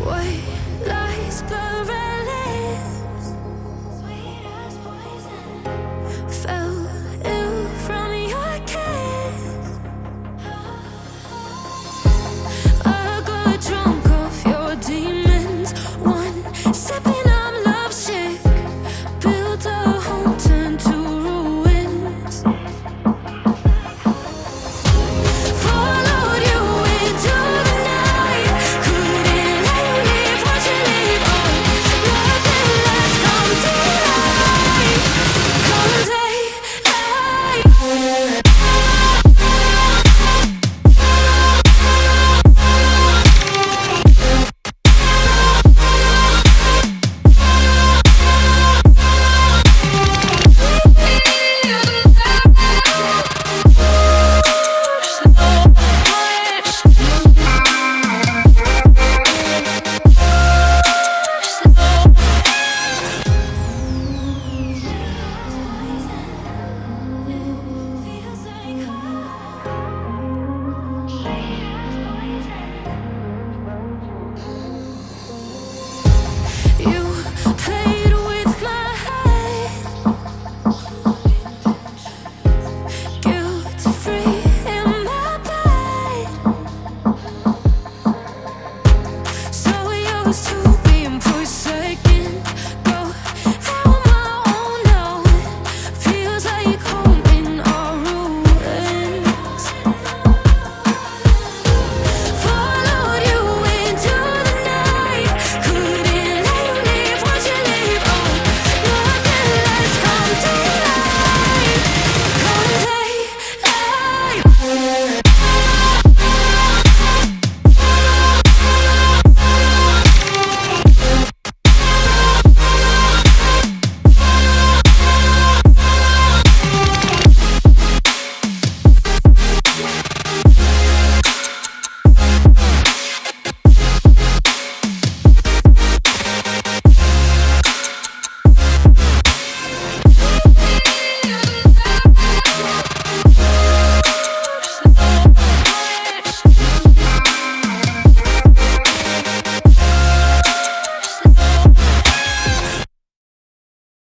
White lies blur lips, sweet as poison. Fell ill from your kiss. I got drunk off your demons. One sipping, I'm lovesick. Built a home, turned to ruins. Followed you into the night. Couldn't let you leave, watch you leave. Oh, nothing left. Come daylight, come daylight. You played with my head, guilt free in my bed. So used to